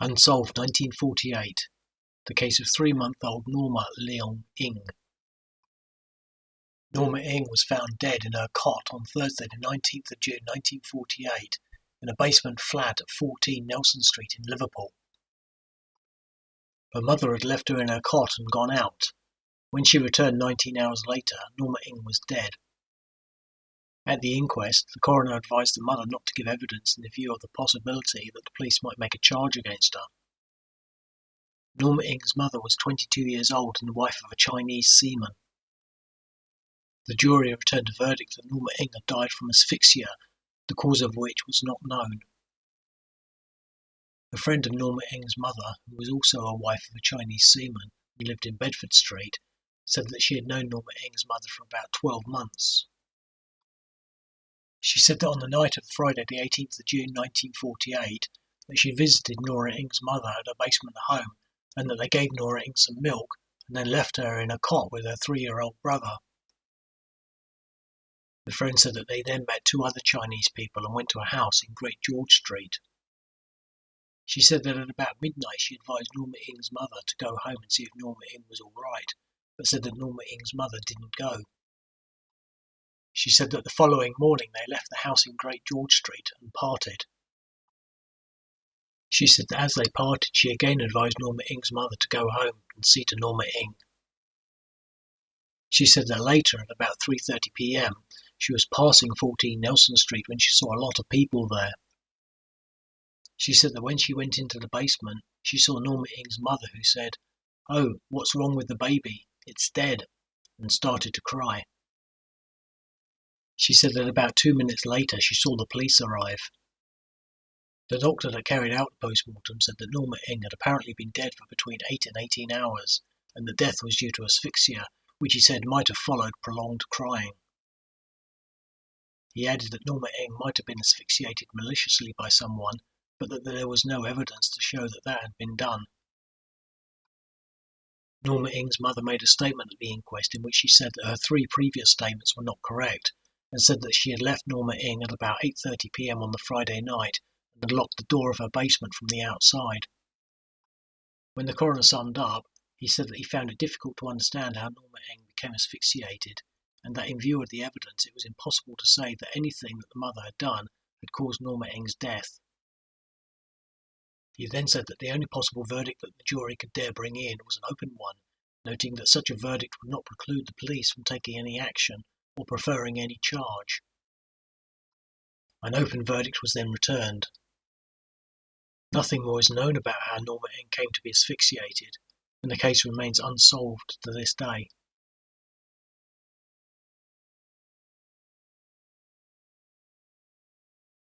Unsolved 1948. The case of 3-month-old Norma Leong Ng. Norma Ng was found dead in her cot on Thursday the 19th of June 1948 in a basement flat at 14 Nelson Street in Liverpool. Her mother had left her in her cot and gone out. When she returned 19 hours later, Norma Ng was dead. At the inquest, the coroner advised the mother not to give evidence in the view of the possibility that the police might make a charge against her. Norma Ng's mother was 22 years old and the wife of a Chinese seaman. The jury returned a verdict that Norma Ng had died from asphyxia, the cause of which was not known. A friend of Norma Ng's mother, who was also a wife of a Chinese seaman who lived in Bedford Street, said that she had known Norma Ng's mother for about 12 months. She said that on the night of Friday the 18th of June 1948 that she visited Norma Ng's mother at her basement home and that they gave Norma Ng some milk and then left her in a cot with her 3-year-old brother. The friend said that they then met 2 other Chinese people and went to a house in Great George Street. She said that at about midnight she advised Norma Ng's mother to go home and see if Norma Ng was all right, but said that Norma Ng's mother didn't go. She said that the following morning they left the house in Great George Street and parted. She said that as they parted, she again advised Norma Ng's mother to go home and see to Norma Ng. She said that later, at about 3:30 p.m, she was passing 14 Nelson Street when she saw a lot of people there. She said that when she went into the basement, she saw Norma Ng's mother, who said, "Oh, what's wrong with the baby? It's dead," and started to cry. She said that about 2 minutes later she saw the police arrive. The doctor that carried out the post-mortem said that Norma Ng had apparently been dead for between 8 and 18 hours, and that death was due to asphyxia, which he said might have followed prolonged crying. He added that Norma Ng might have been asphyxiated maliciously by someone, but that there was no evidence to show that that had been done. Norma Ng's mother made a statement at the inquest in which she said that her 3 previous statements were not correct, and said that she had left Norma Ng at about 8:30 p.m. on the Friday night and had locked the door of her basement from the outside. When the coroner summed up, he said that he found it difficult to understand how Norma Ng became asphyxiated, and that in view of the evidence it was impossible to say that anything that the mother had done had caused Norma Ng's death. He then said that the only possible verdict that the jury could dare bring in was an open one, noting that such a verdict would not preclude the police from taking any action or preferring any charge. An open verdict was then returned. Nothing more is known about how Norma Ng came to be asphyxiated, and the case remains unsolved to this day.